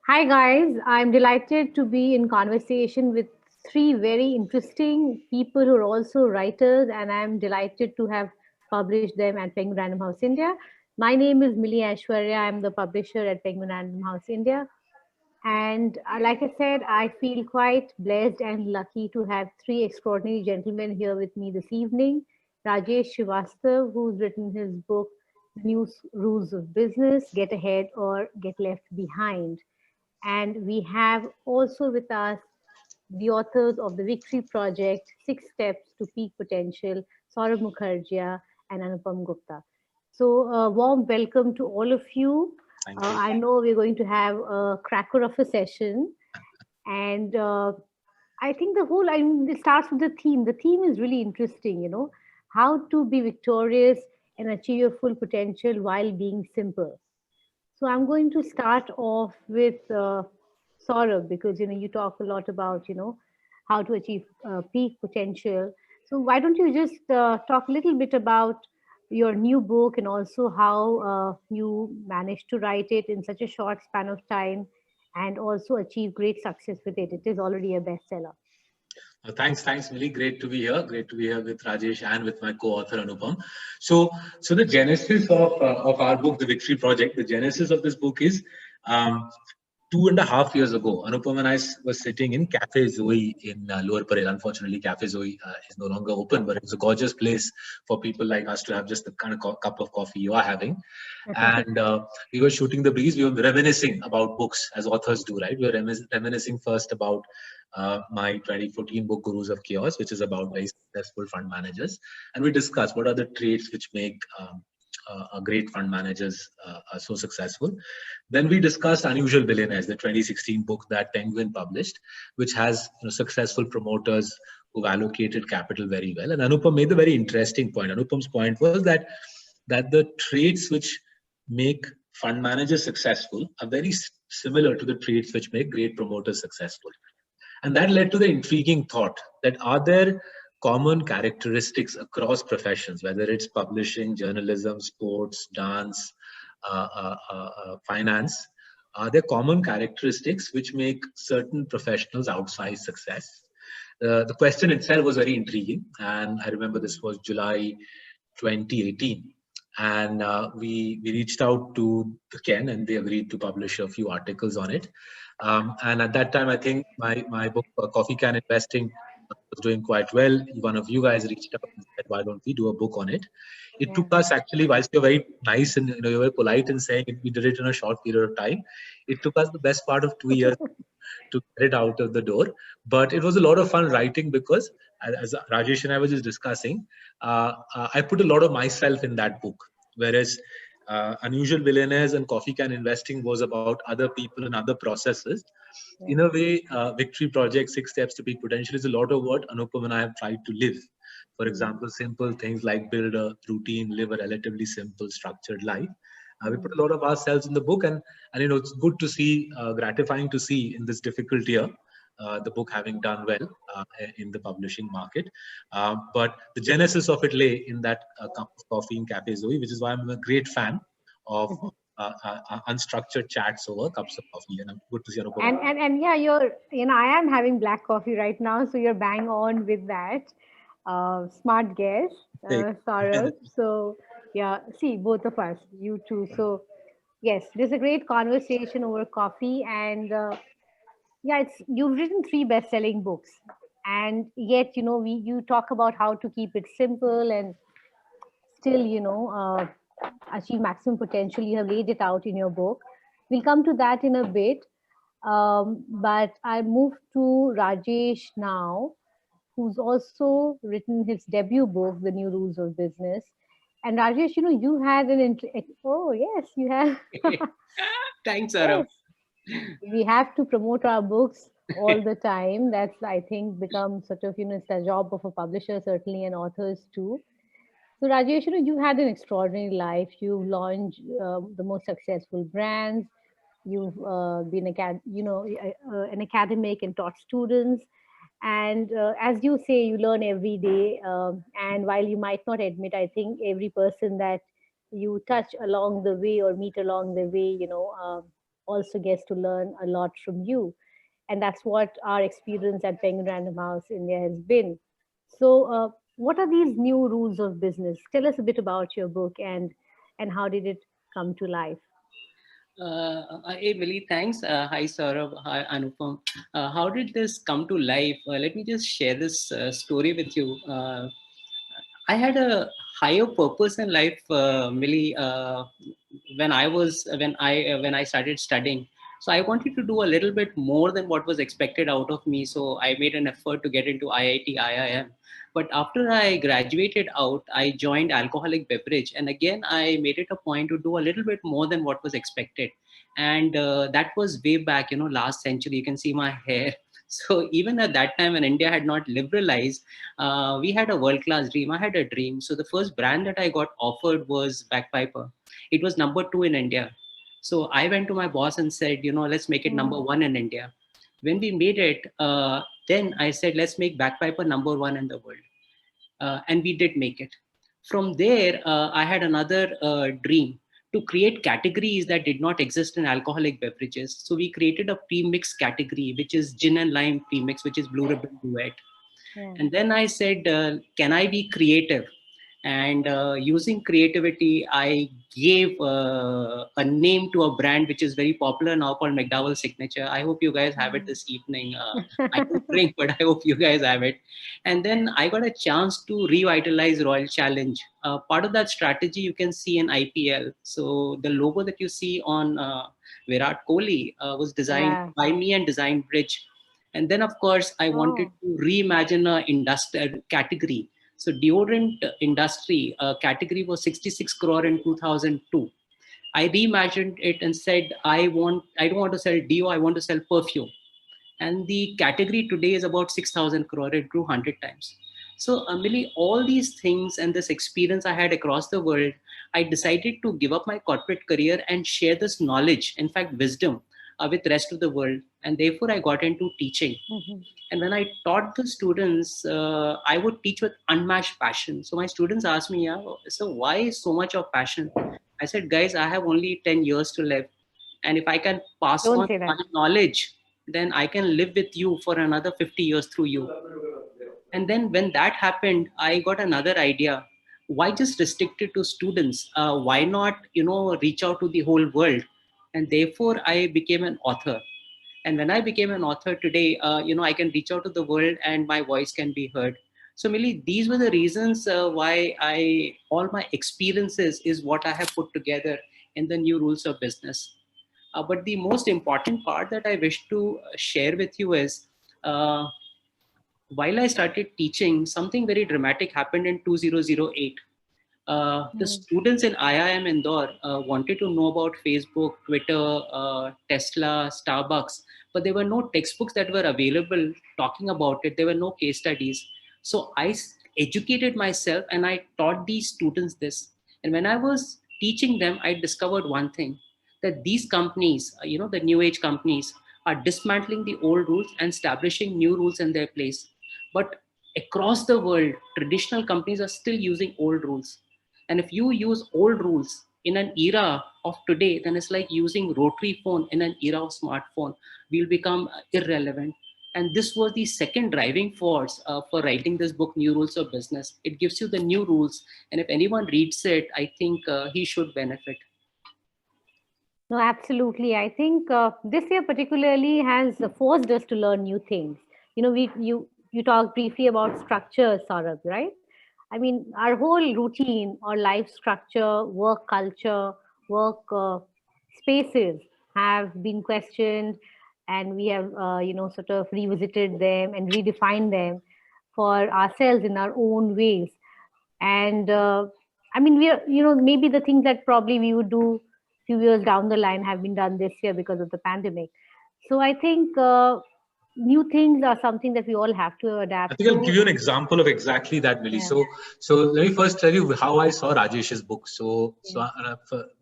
Hi guys, I'm delighted to be in conversation with three very interesting people who are also writers, and I'm delighted to have published them at Penguin Random House India. My name is Milee Ashwarya. I'm the publisher at Penguin Random House India. And like I said, I feel quite blessed and lucky to have three extraordinary gentlemen here with me this evening. Rajesh Shrivastav, who's written his book, The New Rules of Business, Get Ahead or Get Left Behind. And we have also with us the authors of the Victory Project, Six Steps to Peak Potential, Saurabh Mukherjea and Anupam Gupta. So, a warm welcome to all of you. Thank you. I know we're going to have a cracker of a session, and I think I mean, it starts with the theme. The theme is really interesting, how to be victorious and achieve your full potential while being simple. So I'm going to start off with Saurabh because you talk a lot about how to achieve peak potential. So why don't you just talk a little bit about your new book and also how you managed to write it in such a short span of time and also achieve great success with it. It is already a bestseller. Thanks, Millie. Great to be here. Great to be here with Rajesh and with my co-author Anupam. So the genesis of our book, The Victory Project, the genesis of this book is um, 2.5 years ago. Anupam and I were sitting in Cafe Zoe in Lower Parel. Unfortunately, Cafe Zoe is no longer open, but it's a gorgeous place for people like us to have just the kind of cup of coffee you are having. And we were shooting the breeze. We were reminiscing about books, as authors do, right? We were reminiscing first about my 2014 book, Gurus of Chaos, which is about very successful fund managers. And we discussed what are the traits which make great fund managers so successful. Then we discussed Unusual Billionaires, the 2016 book that Penguin published, which has successful promoters who've allocated capital very well. And Anupam made the very interesting point. Anupam's point was that the traits which make fund managers successful are very similar to the traits which make great promoters successful. And that led to the intriguing thought that are there common characteristics across professions, whether it's publishing, journalism, sports, dance, finance, are there common characteristics which make certain professionals outsize success? The question itself was very intriguing. And I remember this was July 2018. And we reached out to the Ken and they agreed to publish a few articles on it. And at that time, I think my book, Coffee Can Investing, was doing quite well. One of you guys reached out and said, why don't we do a book on it? It Yeah. took us actually, whilst you're very nice and you're very polite in saying we did it in a short period of time, it took us the best part of 2 years to get it out of the door. But it was a lot of fun writing because, as Rajesh and I were just discussing, I put a lot of myself in that book. Whereas Unusual Billionaires and Coffee Can Investing was about other people and other processes. In a way, Victory Project, Six Steps to Peak Potential is a lot of what Anupam and I have tried to live. For example, simple things like build a routine, live a relatively simple, structured life. We put a lot of ourselves in the book, and it's good to see, gratifying to see in this difficult year, the book having done well in the publishing market. But the genesis of it lay in that cup of coffee in Cafe Zoe, which is why I'm a great fan of unstructured chats over cups of coffee. And I'm good to see Anupam. And yeah, I am having black coffee right now, so you're bang on with that. Smart guess, Saurabh. So yeah, see, both of us, you too. So yes, there's a great conversation over coffee, and yeah, it's you've written three best-selling books, and yet you talk about how to keep it simple and still achieve maximum potential. You have laid it out in your book. We'll come to that in a bit. But I move to Rajesh now, who's also written his debut book, The New Rules of Business. And Rajesh, you had oh yes, you have. Thanks, Saurabh. Yes, we have to promote our books all the time. That's, I think, become sort of it's the job of a publisher certainly, and authors too. So Rajesh, you had an extraordinary life. You've launched the most successful brands. You've been an academic and taught students. And as you say, you learn every day. And while you might not admit, I think every person that you touch along the way or meet along the way, also gets to learn a lot from you. And that's what our experience at Penguin Random House India has been. So, what are these new rules of business? Tell us a bit about your book and how did it come to life? Hey, Milee, thanks. Hi, Saurabh. Hi, Anupam. How did this come to life? Let me just share this story with you. I had a higher purpose in life, Milee, when I started studying. So I wanted to do a little bit more than what was expected out of me. So I made an effort to get into IIT, IIM. But after I graduated out, I joined alcoholic beverage, and again I made it a point to do a little bit more than what was expected. And that was way back, last century. You can see my hair. So even at that time, when India had not liberalized, we had a world-class dream. I had a dream. So the first brand that I got offered was Bagpiper. It was number 2 in India. So I went to my boss and said, let's make it number 1 in India. When we made it, then I said, let's make Bagpiper number 1 in the world. And we did make it. From there, I had another dream to create categories that did not exist in alcoholic beverages. So we created a premix category, which is gin and lime premix, which is Blue Ribbon Duet. Yeah. And then I said, can I be creative? And using creativity, I gave a name to a brand which is very popular now called McDowell's Signature. I hope you guys have it this evening. I don't drink, but I hope you guys have it. And then I got a chance to revitalize Royal Challenge. Part of that strategy you can see in IPL. So the logo that you see on Virat Kohli was designed by me and Design Bridge. And then, of course, I wanted to reimagine an industry category. So deodorant industry category was 66 crore in 2002. I reimagined it and said, I don't want to sell deo, I want to sell perfume. And the category today is about 6,000 crore. It grew 100 times. So, Milee, all these things and this experience I had across the world, I decided to give up my corporate career and share this knowledge, in fact, wisdom, with the rest of the world. And therefore, I got into teaching. Mm-hmm. And when I taught the students, I would teach with unmatched passion. So my students asked me, yeah, so why so much of passion? I said, guys, I have only 10 years to live. And if I can pass Don't on say that. my knowledge, then I can live with you for another 50 years through you. And then when that happened, I got another idea. Why just restrict it to students? Why not, reach out to the whole world? And therefore, I became an author. And when I became an author today, I can reach out to the world and my voice can be heard. So, Milee, these were the reasons why all my experiences is what I have put together in the new rules of business. But the most important part that I wish to share with you is uh, while I started teaching, something very dramatic happened in 2008. The students in IIM Indore wanted to know about Facebook, Twitter, Tesla, Starbucks, but there were no textbooks that were available talking about it. There were no case studies. So I educated myself and I taught these students this. And when I was teaching them, I discovered one thing, that these companies, the new age companies, are dismantling the old rules and establishing new rules in their place. But across the world, traditional companies are still using old rules. And if you use old rules in an era of today, then it's like using rotary phone in an era of smartphone. We'll become irrelevant. And this was the second driving force for writing this book, New Rules of Business. It gives you the new rules. And if anyone reads it, I think he should benefit. No, absolutely. I think this year particularly has forced us to learn new things. You talked briefly about structure, Saurabh, right? I mean, our whole routine or life structure, work culture, work spaces have been questioned, and we have, sort of revisited them and redefined them for ourselves in our own ways. And I mean, we are, maybe the things that probably we would do few years down the line have been done this year because of the pandemic. So I think new things are something that we all have to adapt I think I'll to. give you an example of exactly that, Milee. Yeah. So let me first tell you how I saw Rajesh's book.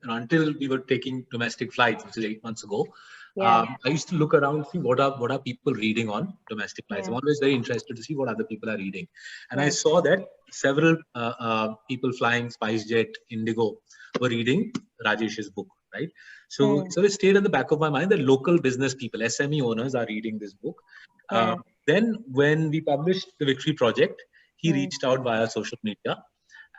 Until we were taking domestic flights, which is 8 months ago, I used to look around, see what are people reading on domestic flights. I'm always very interested to see what other people are reading, and I saw that several people flying SpiceJet, Indigo were reading Rajesh's book. right? So it stayed in the back of my mind that local business people, SME owners, are reading this book. Then when we published the Victory Project, he reached out via social media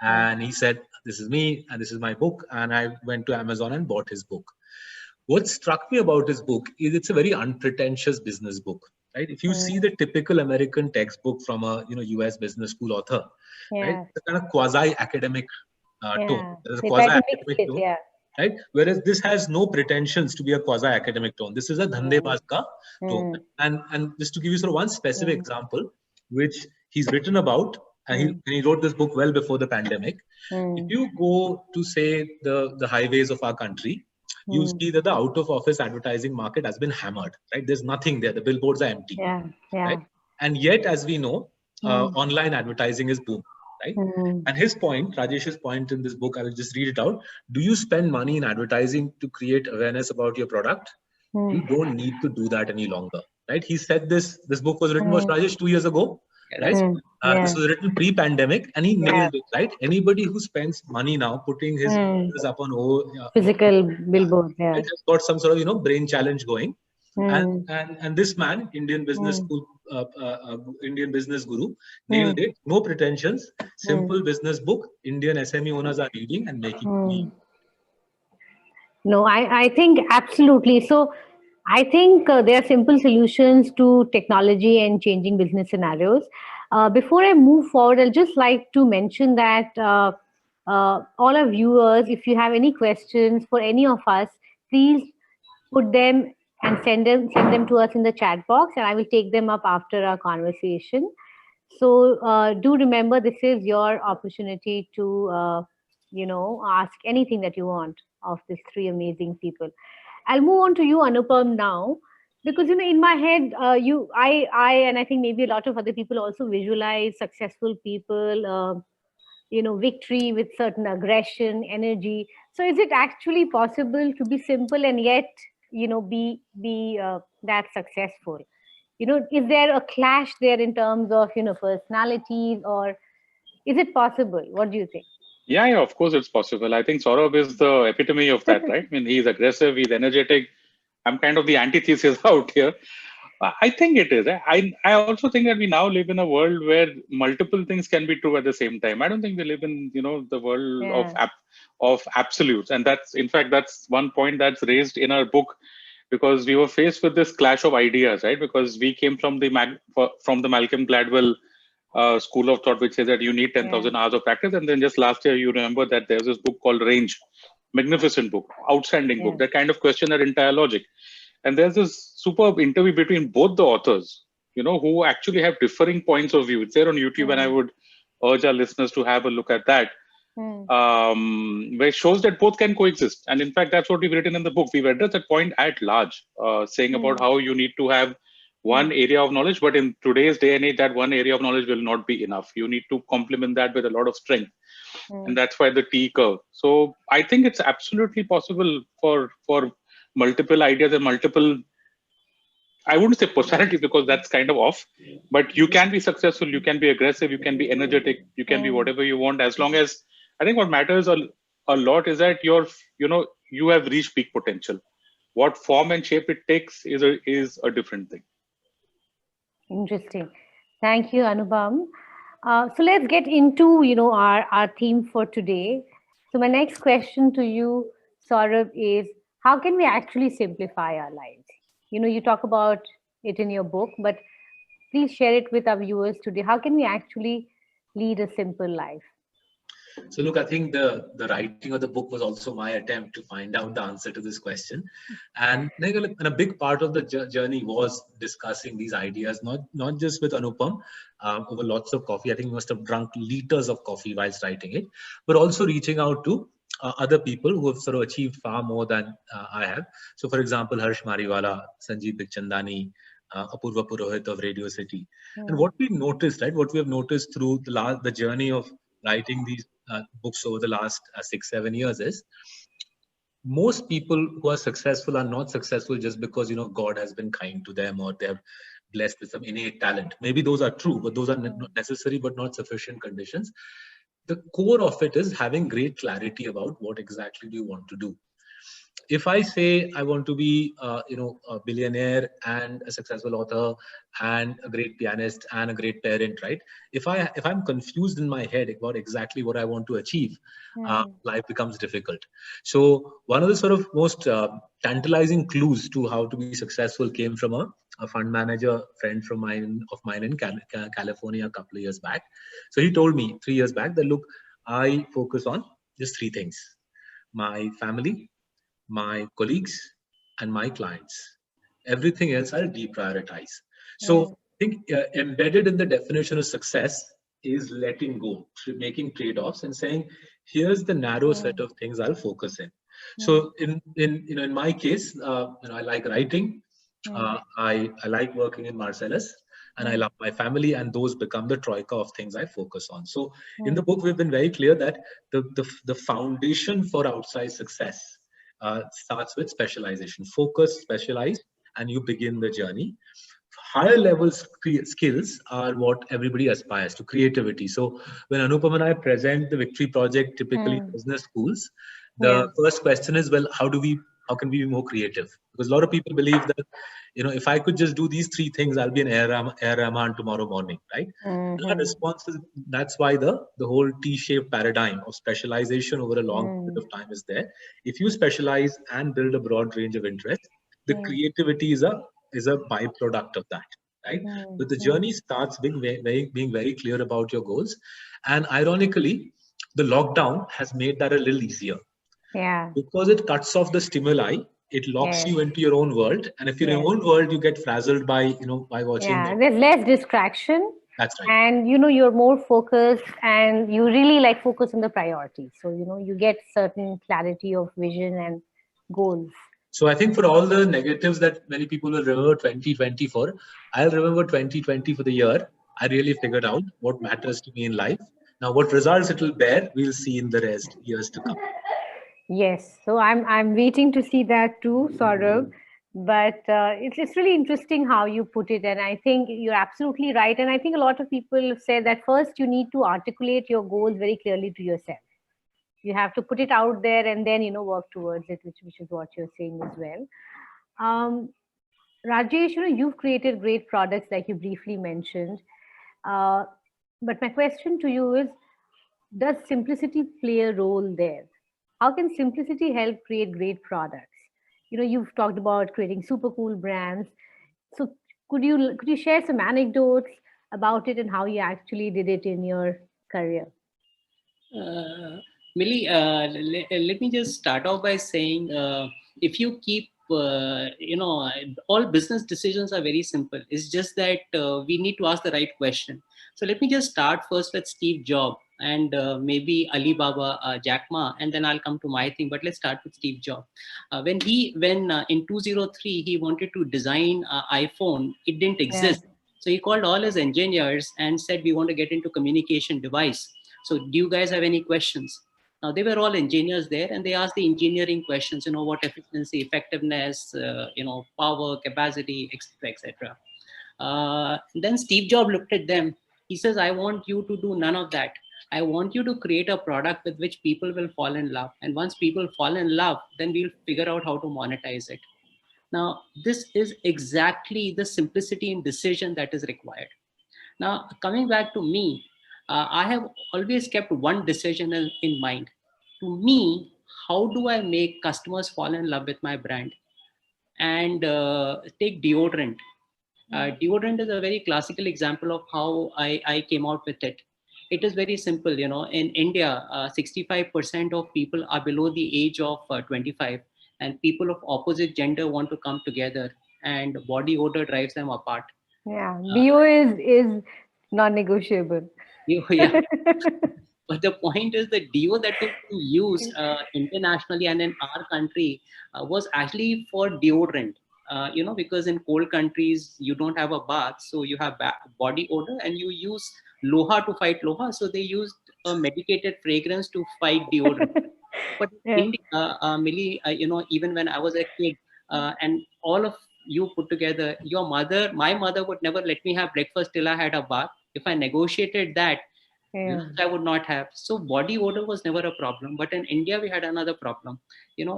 and he said, this is me and this is my book. And I went to Amazon and bought his book. What struck me about his book is it's a very unpretentious business book, right? If you see the typical American textbook from a US business school author, right? It's a kind of quasi-academic tone. There's a quasi-academic tone, right? Whereas this has no pretensions to be a quasi-academic tone. This is a dhandebaz ka tone. And just to give you sort of one specific example, which he's written about, and he wrote this book well before the pandemic. If you go to, say, the highways of our country, you see that the out of office advertising market has been hammered, right? There's nothing there. The billboards are empty, right? And yet, as we know, online advertising is booming, right? And his point, Rajesh's point in this book, I will just read it out. Do you spend money in advertising to create awareness about your product? You don't need to do that any longer, right? He said this book was written, was Rajesh 2 years ago, right? This was written pre-pandemic, and he nailed it, right? Anybody who spends money now putting his up on physical billboard, has got some sort of brain challenge going. And this man, Indian business school, Indian business guru, nailed it. No pretensions, simple business book. Indian SME owners are reading and making money. No, I think absolutely. So I think there are simple solutions to technology and changing business scenarios. Before I move forward, I'll just like to mention that all our viewers, if you have any questions for any of us, please put them and send them to us in the chat box, and I will take them up after our conversation. So do remember, this is your opportunity to ask anything that you want of these three amazing people. I'll move on to you, Anupam, now, because in my head, I and I think maybe a lot of other people also visualize successful people, victory with certain aggression, energy. So, is it actually possible to be simple and yet, be that successful? Is there a clash there in terms of personalities, or is it possible? What do you think? Yeah, of course it's possible. I think Saurabh is the epitome of that, right? I mean, he's aggressive, he's energetic. I'm kind of the antithesis out here. I think it is. I also think that we now live in a world where multiple things can be true at the same time. I don't think we live in the world of absolutes, and that's one point that's raised in our book, because we were faced with this clash of ideas, right? Because we came from the Malcolm Gladwell school of thought, which says that you need 10,000 hours of practice. And then just last year, you remember that there's this book called Range, magnificent book, outstanding book, that kind of question that entire logic. And there's this superb interview between both the authors, who actually have differing points of view. It's there on YouTube, and I would urge our listeners to have a look at that, where it shows that both can coexist. And in fact, that's what we've written in the book. We've addressed that point at large, saying about how you need to have one area of knowledge, but in today's day and age, that one area of knowledge will not be enough. You need to complement that with a lot of strength. And that's why the T curve. So I think it's absolutely possible for multiple ideas and multiple, I wouldn't say personality because that's kind of off, but you can be successful, you can be aggressive, you can be energetic, you can be whatever you want, as long as, I think what matters a lot is that you have reached peak potential. What form and shape it takes is a different thing. Interesting. Thank you, Anupam. So let's get into, our theme for today. So my next question to you, Saurabh, is how can we actually simplify our lives? You talk about it in your book, but please share it with our viewers today. How can we actually lead a simple life? So look, I think the writing of the book was also my attempt to find out the answer to this question. And a big part of the journey was discussing these ideas, not just with Anupam over lots of coffee. I think we must have drunk liters of coffee whilst writing it, but also reaching out to other people who have sort of achieved far more than I have. So for example, Harsh Mariwala, Sanjeev Bikhchandani, Apurva Purohit of Radio City. And what we noticed, right, what we have noticed through the journey of writing these books over the last 6-7 years is most people who are successful are not successful just because God has been kind to them or they're blessed with some innate talent. Maybe those are true, but those are not necessary but not sufficient conditions. The core of it is having great clarity about what exactly do you want to do. if I say I want to be, a billionaire and a successful author and a great pianist and a great parent, right? If I'm confused in my head about exactly what I want to achieve, life becomes difficult. So one of the sort of most tantalizing clues to how to be successful came from a fund manager friend of mine in California a couple of years back. So he told me 3 years back that, look, I focus on just three things: my family, my colleagues, and my clients. Everything else I'll deprioritize. So I think embedded in the definition of success is letting go, making trade-offs, and saying, here's the narrow set of things I'll focus in. So in my case, I like writing. I like working in Marcellus, and I love my family, and those become the troika of things I focus on. So in the book, we've been very clear that the foundation for outsized success starts with specialization. Focus, specialize, and you begin the journey. Higher level skills are what everybody aspires to: creativity. So when Anupam and I present the Victory Project, typically in business schools, the first question is, well, how can we be more creative? Because a lot of people believe that, if I could just do these three things, I'll be an air Rahman tomorrow morning, right? And our response is, that's why the whole T-shaped paradigm of specialization over a long period of time is there. If you specialize and build a broad range of interests, the creativity is a byproduct of that, right? But the journey starts being very clear about your goals. And ironically, the lockdown has made that a little easier. Yeah. Because it cuts off the stimuli, it locks you into your own world. And if you're in your own world, you get frazzled by watching. Yeah, there's less distraction. That's right. And you're more focused, and you really focus on the priorities. So you get certain clarity of vision and goals. So I think for all the negatives that many people will remember 2020 for, I'll remember 2020 for the year I really figured out what matters to me in life. Now, what results it will bear, we'll see in the rest years to come. Yes, so I'm waiting to see that too, Saurabh. But it's really interesting how you put it, and I think you're absolutely right. And I think a lot of people say that first you need to articulate your goals very clearly to yourself. You have to put it out there, and then work towards it, which is what you're saying as well. Rajesh, you've created great products like you briefly mentioned. But my question to you is, does simplicity play a role there? How can simplicity help create great products? You've talked about creating super cool brands. So could you share some anecdotes about it and how you actually did it in your career? Milee, let me just start off by saying, if you keep, all business decisions are very simple. It's just that we need to ask the right question. So let me just start first with Steve Jobs and maybe Alibaba, Jack Ma, and then I'll come to my thing. But let's start with Steve Jobs. When in 2003 he wanted to design iPhone, it didn't exist. Yeah. So he called all his engineers and said, we want to get into communication device. So do you guys have any questions? Now, they were all engineers there, and they asked the engineering questions, what efficiency, effectiveness, power, capacity, etc., etc. Then Steve Jobs looked at them. He says, I want you to do none of that. I want you to create a product with which people will fall in love. And once people fall in love, then we'll figure out how to monetize it. Now, this is exactly the simplicity in decision that is required. Now, coming back to me, I have always kept one decision in mind. To me, how do I make customers fall in love with my brand? And take deodorant. Deodorant is a very classical example of how I came out with it. It is very simple. In India, 65% of people are below the age of 25, and people of opposite gender want to come together, and body odor drives them apart. Yeah, BO is non-negotiable. Yeah. But the point is the deo that we use internationally and in our country was actually for deodorant. Because in cold countries, you don't have a bath, so you have body odor, and you use loha to fight loha. So they used a medicated fragrance to fight deodorant. But in India, Milee, even when I was a kid, and all of you put together, my mother would never let me have breakfast till I had a bath. If I negotiated that, which I would not have. So body odor was never a problem. But in India, we had another problem,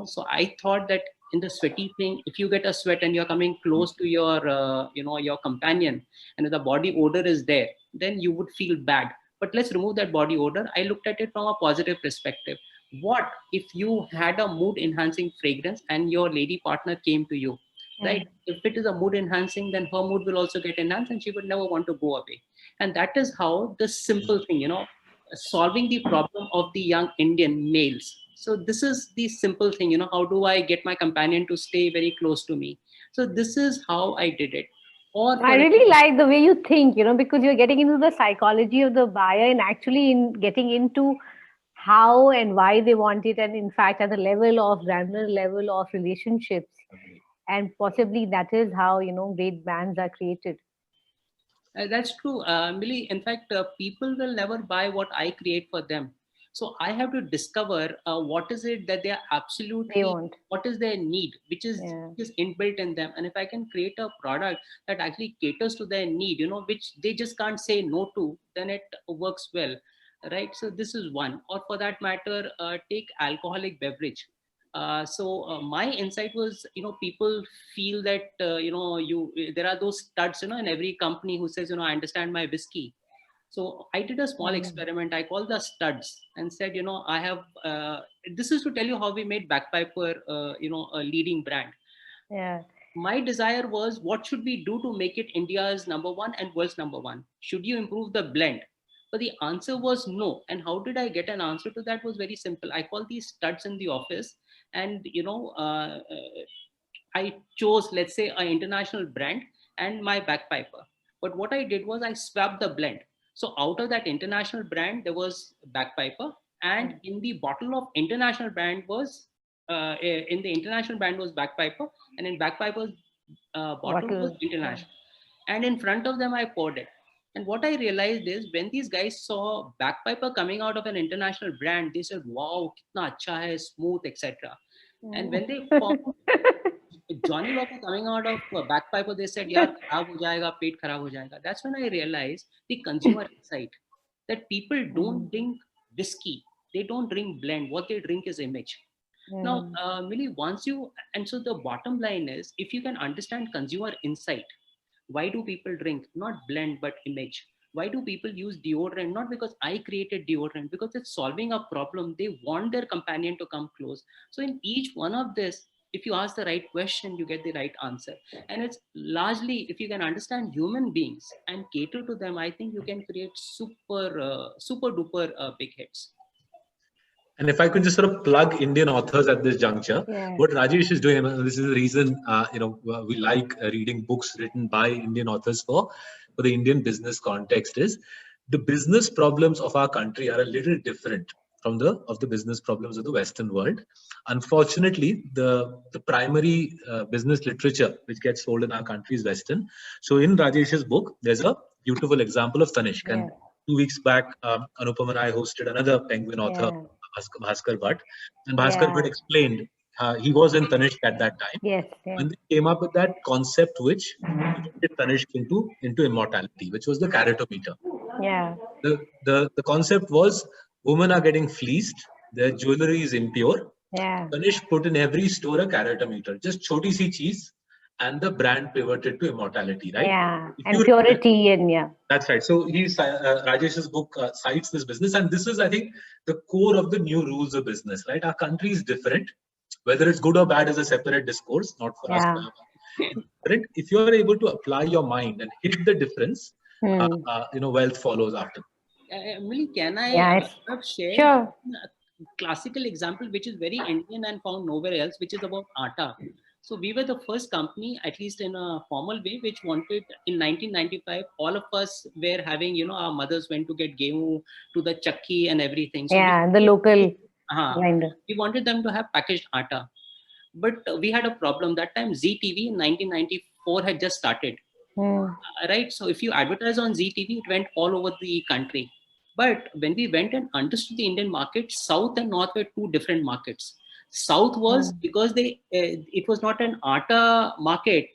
So I thought that in the sweaty thing, if you get a sweat and you're coming close to your, your companion, and if the body odor is there, then you would feel bad. But let's remove that body odor. I looked at it from a positive perspective. What if you had a mood enhancing fragrance and your lady partner came to you, right? If it is a mood enhancing, then her mood will also get enhanced and she would never want to go away. And that is how the simple thing, solving the problem of the young Indian males. So this is the simple thing, how do I get my companion to stay very close to me? So this is how I did it. Or I really like the way you think, because you're getting into the psychology of the buyer and actually getting into how and why they want it, and in fact at the level of granular level of relationships, and possibly that is how great brands are created. That's true, Milee. In fact, people will never buy what I create for them. So I have to discover what is it that they are absolutely, what is their need, which is inbuilt in them. And if I can create a product that actually caters to their need, which they just can't say no to, then it works well, right? So this is one. Or for that matter, take alcoholic beverage. So my insight was, people feel that, there are those studs, in every company who says, I understand my whiskey. So I did a small experiment. I called the studs and said, I have, this is to tell you how we made Bagpiper, a leading brand. Yeah. My desire was, what should we do to make it India's #1 and world's #1? Should you improve the blend? But the answer was no. And how did I get an answer to that? Was very simple. I called these studs in the office, and I chose, let's say, an international brand and my Bagpiper. But what I did was I swapped the blend. So out of that international brand, there was Bagpiper, and in the bottle of international brand was in the international brand was Bagpiper, and in Bagpiper's bottle was international. And in front of them, I poured it. And what I realized is, when these guys saw Bagpiper coming out of an international brand, they said, "Wow, kitna acha hai, smooth, etc." And when they found Johnny Walker coming out of Bagpiper, they said, "Yaar, kharab ho jayega, pet kharab ho jayega." That's when I realized the consumer insight, that people don't drink whiskey, they don't drink blend. What they drink is image. Now, Milee, and so the bottom line is, if you can understand consumer insight, why do people drink? Not blend, but image. Why do people use deodorant? Not because I created deodorant, because it's solving a problem. They want their companion to come close. So in each one of this, if you ask the right question, you get the right answer. And it's largely, if you can understand human beings and cater to them, I think you can create super duper big hits. And if I could just sort of plug Indian authors at this juncture, what Rajesh is doing, and this is the reason we like reading books written by Indian authors for the Indian business context, is the business problems of our country are a little different from the business problems of the Western world. Unfortunately, the primary business literature which gets sold in our country is Western. So in Rajesh's book, there's a beautiful example of Tanishq. And 2 weeks back, Anupam and I hosted another Penguin author, Bhaskar Bhatt. And Bhaskar Bhatt explained, he was in Tanishq at that time. When they came up with that concept which lifted Tanishq into immortality, which was the caratometer. The concept was, women are getting fleeced, their jewelry is impure. Tanishq put in every store a caratometer, just choti si cheese, and the brand pivoted to immortality, right? And purity, and That's right. So Rajesh's book cites this business, and this is, I think, the core of the new rules of business, right? Our country is different. Whether it's good or bad is a separate discourse, not for us to have. If you are able to apply your mind and hit the difference, wealth follows after. Milee, can I share a classical example which is very Indian and found nowhere else, which is about atta. So we were the first company, at least in a formal way, which wanted, in 1995, all of us were having, our mothers went to get gehu to the chakki and everything. So the local grinder. We wanted them to have packaged atta. But we had a problem. That time, ZTV in 1994 had just started. Right? So if you advertise on ZTV, it went all over the country. But when we went and understood the Indian market, South and North were two different markets. South was because it was not an atta market.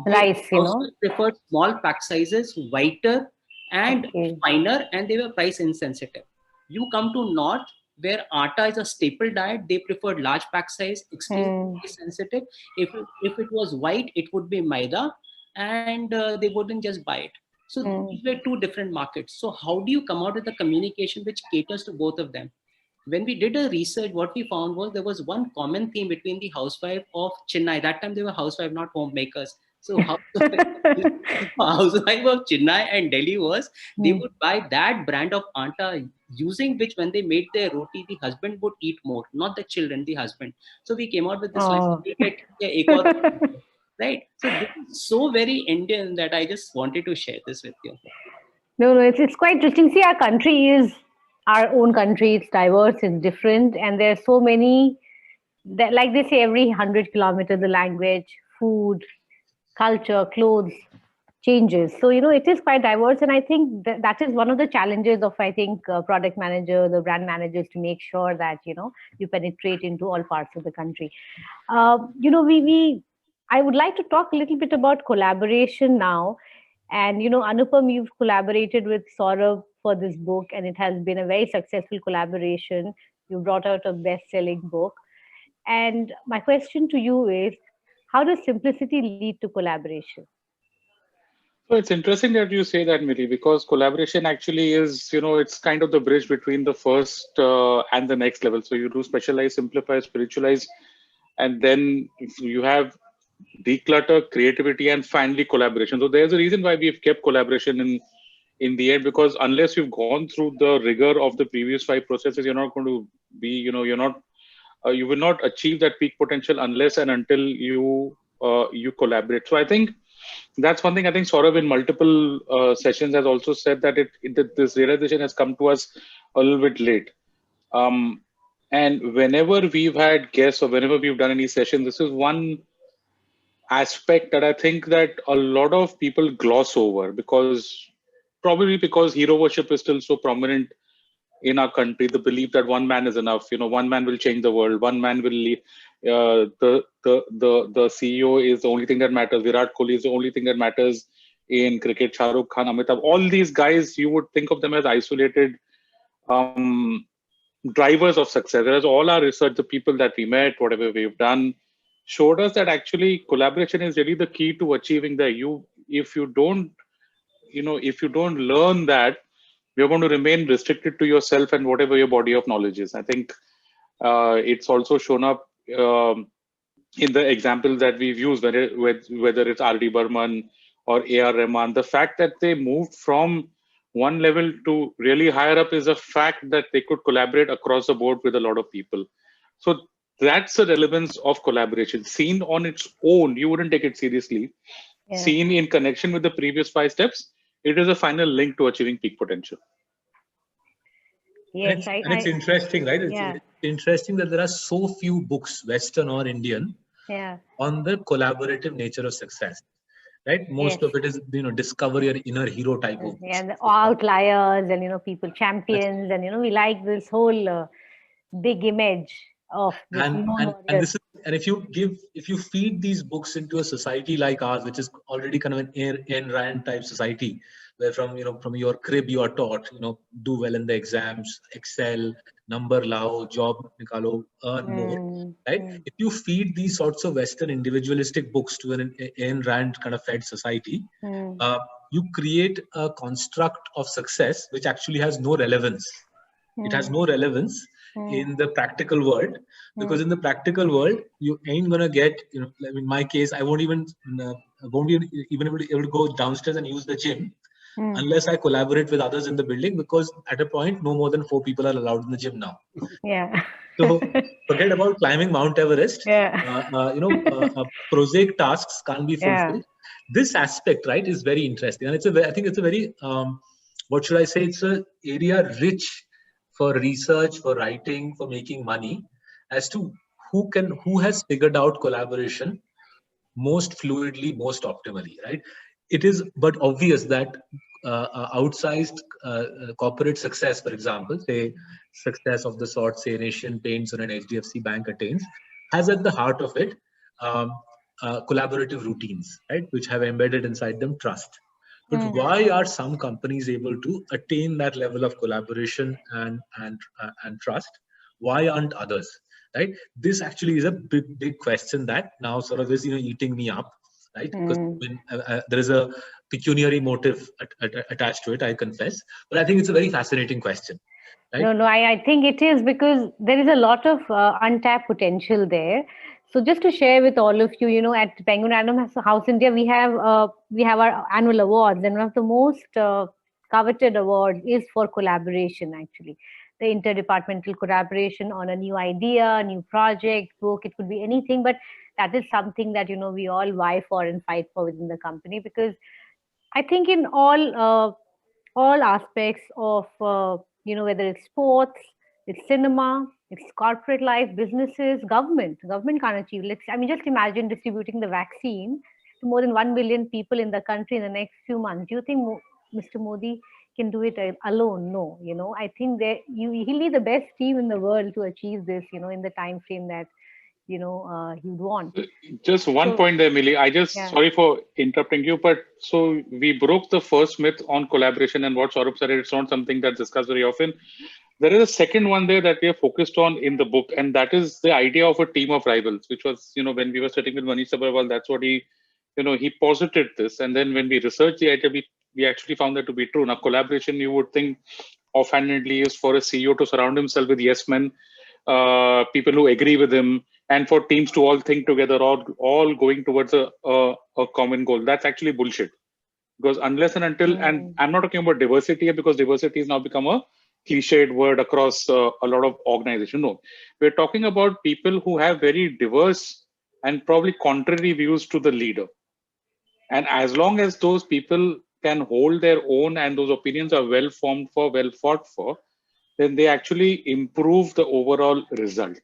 Rice, also preferred small pack sizes, whiter, and Okay. finer, and they were price insensitive. You come to North, where atta is a staple diet, they preferred large pack size, extremely price sensitive. If it was white, it would be maida, and they wouldn't just buy it. So these were two different markets. So how do you come out with a communication which caters to both of them? When we did a research, what we found was there was one common theme between the housewife of Chennai. That time they were housewife, not homemakers. So housewife of Chennai and Delhi was, they would buy that brand of atta, using which when they made their roti, the husband would eat more, not the children, the husband. So we came out with this line, right? So this is so very Indian that I just wanted to share this with you. No, it's quite interesting. See, our country is our own country. It's diverse, it's different, and there are so many that, like they say, every 100 kilometers, the language, food, culture, clothes changes. So it is quite diverse, and I think that is one of the challenges of, I think, product managers or brand managers, to make sure that you penetrate into all parts of the country. We I would like to talk a little bit about collaboration now. And Anupam, you've collaborated with Saurabh for this book, and it has been a very successful collaboration. You brought out a best-selling book. And my question to you is, how does simplicity lead to collaboration? So it's interesting that you say that, Milee, because collaboration actually is, it's kind of the bridge between the first and the next level. So you do specialize, simplify, spiritualize, and then you have declutter, creativity, and finally collaboration. So there's a reason why we've kept collaboration in the end, because unless you've gone through the rigor of the previous 5 processes, you're not going to be, you will not achieve that peak potential unless and until you collaborate. So I think that's one thing. I think Saurabh in multiple sessions has also said that this realization has come to us a little bit late. And whenever we've had guests or whenever we've done any session, this is one aspect that I think that a lot of people gloss over, probably because hero worship is still so prominent in our country. The belief that one man is enough, one man will change the world, one man will lead. The CEO is the only thing that matters. Virat Kohli is the only thing that matters in cricket. Shah Rukh Khan, Amitabh, all these guys, you would think of them as isolated drivers of success. Whereas all our research, the people that we met, whatever we've done, showed us that actually collaboration is really the key to achieving that. If you don't learn that, you're going to remain restricted to yourself and whatever your body of knowledge is. I think it's also shown up in the examples that we've used, whether it's R.D. Burman or A.R. Rahman. The fact that they moved from one level to really higher up is a fact that they could collaborate across the board with a lot of people. So that's the relevance of collaboration. Seen on its own, you wouldn't take it seriously. Yeah. Seen in connection with the previous 5 steps, it is a final link to achieving peak potential. Yes, it's interesting, right? It's interesting that there are so few books, Western or Indian, on the collaborative nature of success. Right, most of it is discover your inner hero type of books. Yeah, the outliers and people champions. That's, and we like this whole big image of this and if you feed these books into a society like ours, which is already kind of an Ayn Rand type society, where from your crib you are taught do well in the exams, excel, number lao, job nikalo, earn more, right? If you feed these sorts of Western individualistic books to an Ayn Rand kind of fed society, you create a construct of success which actually has no relevance. It has no relevance in the practical world, because in the practical world you ain't gonna get, in my case, I won't even able to go downstairs and use the gym unless I collaborate with others in the building, because at a point no more than 4 people are allowed in the gym now. So forget about climbing Mount Everest. Prosaic tasks can't be fulfilled. This aspect, right, is very interesting, and I think it's a very what should I say, it's an area rich for research, for writing, for making money, as to who has figured out collaboration most fluidly, most optimally, right? It is but obvious that outsized corporate success, for example, say success of the sort, say an Asian Paints or an HDFC Bank attains, has at the heart of it collaborative routines, right, which have embedded inside them trust. But why are some companies able to attain that level of collaboration and trust? Why aren't others? Right? This actually is a big question that now sort of is eating me up, right? Because when, there is a pecuniary motive attached to it, I confess. But I think it's a very fascinating question. Right? No, I think it is, because there is a lot of untapped potential there. So just to share with all of you, at Penguin Random House India, we have our annual awards, and one of the most coveted awards is for collaboration. Actually, the interdepartmental collaboration on a new idea, new project, book. It could be anything, but that is something that we all vie for and fight for within the company, because I think in all aspects of whether it's sports, it's cinema, it's corporate life, businesses, government can't achieve. Just imagine distributing the vaccine to more than 1 billion people in the country in the next few months. Do you think Mr. Modi can do it alone? No. I think that he'll need the best team in the world to achieve this, in the time frame that you'd want. Just one point there, Milee. Sorry for interrupting you, but so we broke the first myth on collaboration, and what Saurabh said, it's not something that's discussed very often. There is a second one there that we are focused on in the book, and that is the idea of a team of rivals, which was, when we were sitting with Manish Sabharwal, that's what he posited this. And then when we researched the idea, we actually found that to be true. Now, collaboration, you would think offhandedly, is for a CEO to surround himself with yes men, people who agree with him, and for teams to all think together, all going towards a common goal. That's actually bullshit. Because unless and until, and I'm not talking about diversity here, because diversity has now become a cliched word across a lot of organizations. No, we're talking about people who have very diverse and probably contrary views to the leader. And as long as those people can hold their own and those opinions are well formed for, well fought for, then they actually improve the overall result.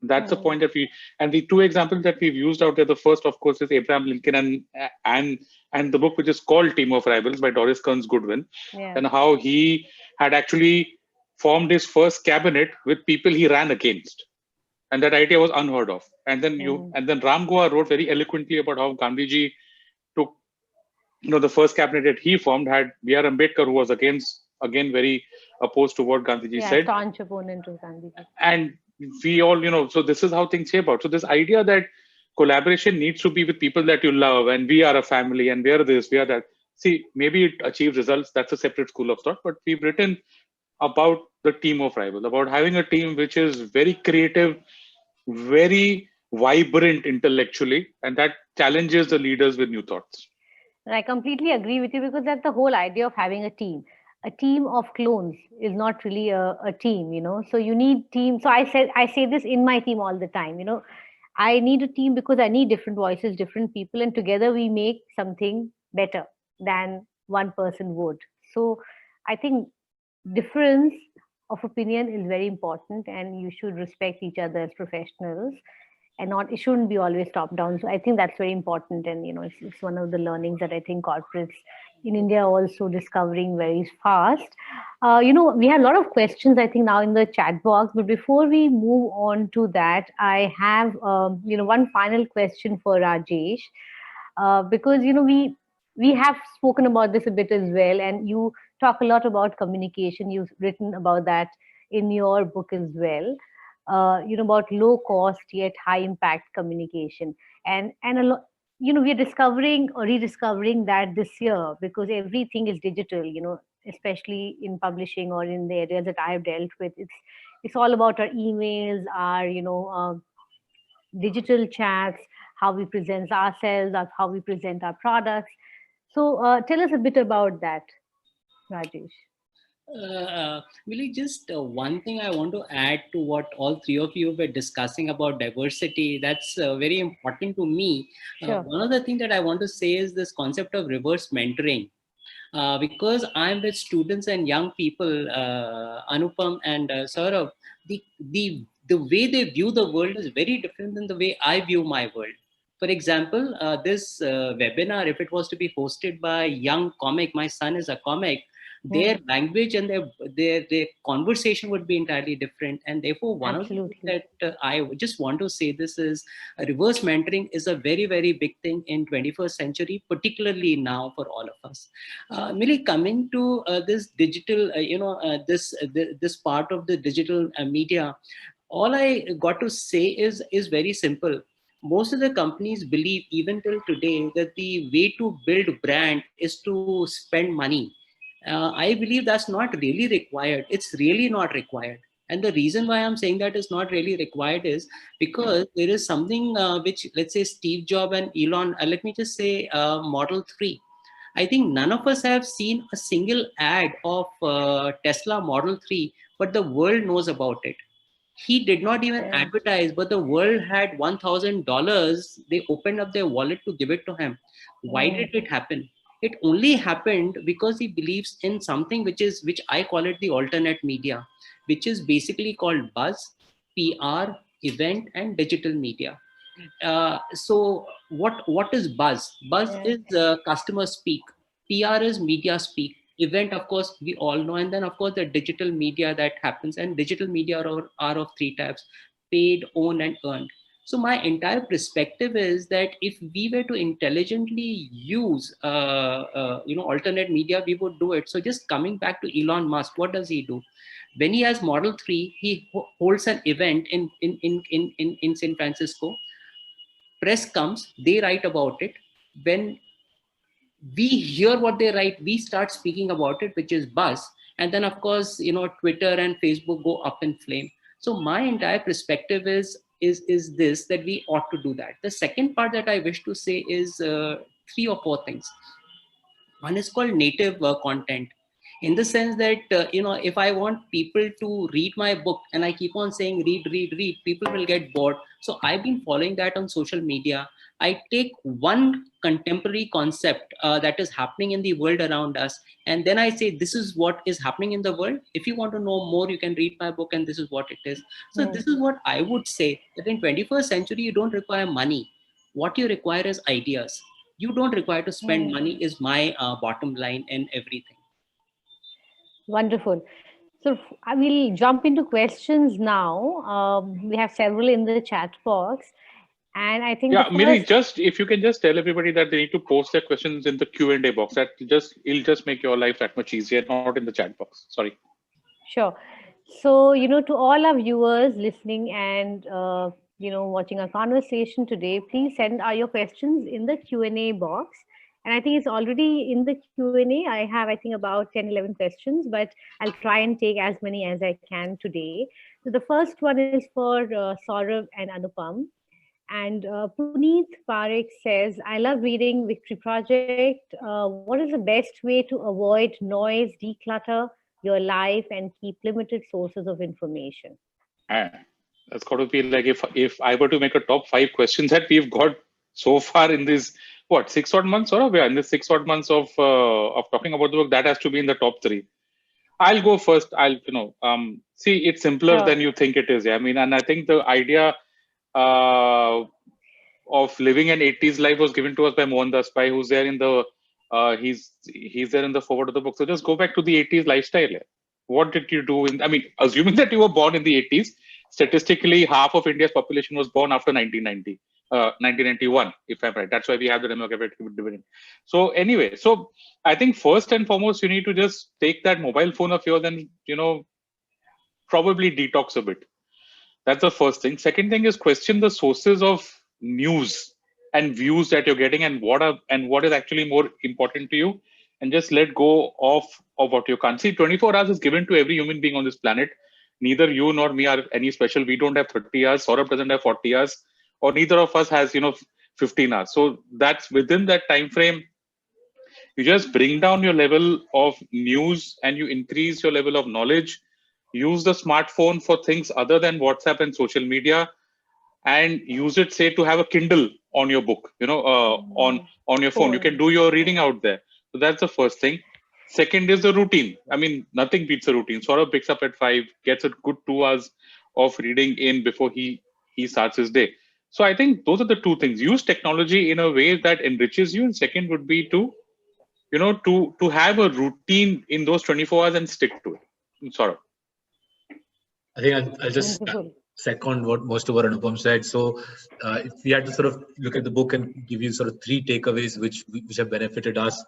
That's the point that and the two examples that we've used out there, the first, of course, is Abraham Lincoln and the book, which is called Team of Rivals by Doris Kearns Goodwin, and how he had actually formed his first cabinet with people he ran against. And that idea was unheard of. And then Ram Goa wrote very eloquently about how Gandhiji took, the first cabinet that he formed had B.R. Ambedkar, who was again very opposed to what Gandhiji said. Staunch opponent of Gandhiji. And we all, so this is how things shape out. So this idea that collaboration needs to be with people that you love, and we are a family, and we are this, we are that. See, maybe it achieves results. That's a separate school of thought. But we've written about the team of rivals, about having a team which is very creative, very vibrant intellectually, and that challenges the leaders with new thoughts. And I completely agree with you, because that's the whole idea of having a team. A team of clones is not really a team, So you need team. So I say this in my team all the time, I need a team because I need different voices, different people, and together we make something better than one person would. So I think difference of opinion is very important, and you should respect each other as professionals, and it shouldn't be always top down. So I think that's very important, and it's one of the learnings that I think corporates in India are also discovering very fast. We have a lot of questions, I think, now in the chat box, but before we move on to that, I have one final question for Rajesh, because we have spoken about this a bit as well, and you talk a lot about communication. You've written about that in your book as well. About low cost yet high impact communication, and a lot. We are discovering or rediscovering that this year, because everything is digital. Especially in publishing or in the areas that I have dealt with, it's all about our emails, our digital chats, how we present ourselves, how we present our products. So tell us a bit about that, Rajesh. Really, just one thing I want to add to what all three of you were discussing about diversity. That's very important to me. Sure. One of the things that I want to say is this concept of reverse mentoring. Because I'm with students and young people, Anupam and Saurabh, the way they view the world is very different than the way I view my world. For example, this webinar, if it was to be hosted by young comic, my son is a comic, their language and their conversation would be entirely different. And therefore, one of the things that I just want to say this is reverse mentoring is a very, very big thing in 21st century, particularly now for all of us. Milee, coming to this digital, this part of the digital media, all I got to say is very simple. Most of the companies believe even till today that the way to build brand is to spend money. I believe that's not really required. It's really not required. And the reason why I'm saying that is not really required is because there is something which, let's say, Steve Jobs and Elon, let me just say Model 3. I think none of us have seen a single ad of Tesla Model 3, but the world knows about it. He did not even advertise, but the world had $1,000. They opened up their wallet to give it to him. Why did it happen? It only happened because he believes in something which I call it the alternate media, which is basically called buzz, PR, event, and digital media. So what is buzz? Buzz is customer speak. PR is media speak. Event, of course, we all know. And then, of course, the digital media that happens. And digital media are of three types: paid, owned, and earned. So my entire perspective is that if we were to intelligently use, alternate media, we would do it. So just coming back to Elon Musk, what does he do? When he has Model 3, he holds an event in San Francisco. Press comes, they write about it. When we hear what they write, we start speaking about it, which is buzz. And then, of course, Twitter and Facebook go up in flame. So my entire perspective is this, that we ought to do that. The second part that I wish to say is 3 or 4 things. One is called native content, in the sense that, if I want people to read my book and I keep on saying, read, people will get bored. So I've been following that on social media. I take one contemporary concept that is happening in the world around us, and then I say, this is what is happening in the world. If you want to know more, you can read my book, and this is what it is. So this is what I would say, that in 21st century, you don't require money. What you require is ideas. You don't require to spend money, is my bottom line in everything. Wonderful. So I will jump into questions now. We have several in the chat box. And I think Milee, if you can just tell everybody that they need to post their questions in the Q&A box. It'll just make your life that much easier, not in the chat box. Sorry. Sure. So, to all our viewers listening and, watching our conversation today, please send your questions in the Q&A box. And I think it's already in the Q&A. I have, I think, about 10, 11 questions, but I'll try and take as many as I can today. So the first one is for Saurabh and Anupam. And Puneet Parekh says, I love reading Victory Project. What is the best way to avoid noise, declutter your life, and keep limited sources of information? That's got to be like, if I were to make a top 5 questions that we've got so far in this, 6 odd months, or we are in the 6 odd months of talking about the book, that has to be in the top 3. I'll go first. See, it's simpler than you think it is. Yeah? I mean, and I think the idea of living an 80s life was given to us by Mohandas Pai, who's there in the he's there in the forward of the book. So just go back to the 80s lifestyle. Yeah. What did you do assuming that you were born in the 80s, statistically half of India's population was born after 1991, if I'm right. That's why we have the demographic dividend. So anyway, so I think first and foremost, you need to just take that mobile phone of yours and, probably detox a bit. That's the first thing. Second thing is question the sources of news and views that you're getting, and what is actually more important to you, and just let go of what you can't see. 24 hours is given to every human being on this planet. Neither you nor me are any special. We don't have 30 hours. Saurabh doesn't have 40 hours, or neither of us has 15 hours. So that's within that time frame. You just bring down your level of news and you increase your level of knowledge. Use the smartphone for things other than WhatsApp and social media, and use it, say, to have a Kindle on your book, on your phone. You can do your reading out there. So that's the first thing. Second is the routine. I mean, nothing beats a routine. Saurabh picks up at 5, gets a good 2 hours of reading in before he starts his day. So I think those are the 2 things. Use technology in a way that enriches you. And second would be to, to have a routine in those 24 hours and stick to it. Sort of. I think I'll just second what most of what Anupam said. So if we had to sort of look at the book and give you sort of 3 takeaways which have benefited us,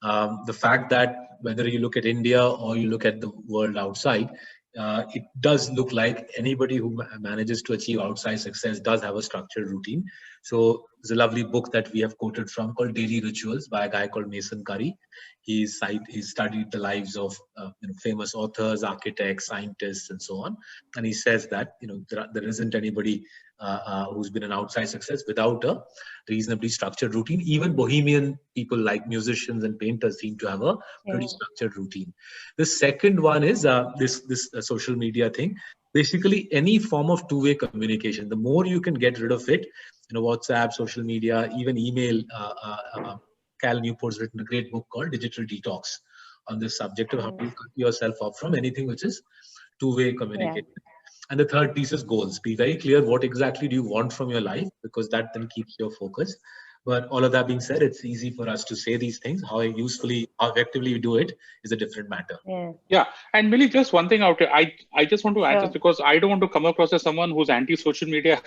the fact that whether you look at India or you look at the world outside, it does look like anybody who manages to achieve outside success does have a structured routine. So there's a lovely book that we have quoted from called Daily Rituals by a guy called Mason Curry. He's studied the lives of famous authors, architects, scientists, and so on. And he says that there isn't anybody who's been an outside success without a reasonably structured routine. Even bohemian people like musicians and painters seem to have a pretty structured routine. The second one is this social media thing. Basically, any form of two-way communication, the more you can get rid of it, WhatsApp, social media, even email. Cal Newport's written a great book called Digital Detox on this subject of how to cut yourself off from anything which is two-way communication. And the third piece is goals. Be very clear what exactly do you want from your life, because that then keeps your focus. But all of that being said, it's easy for us to say these things. How effectively we do it is a different matter. Yeah. And Milee, just one thing out here. I just want to add this because I don't want to come across as someone who's anti-social media.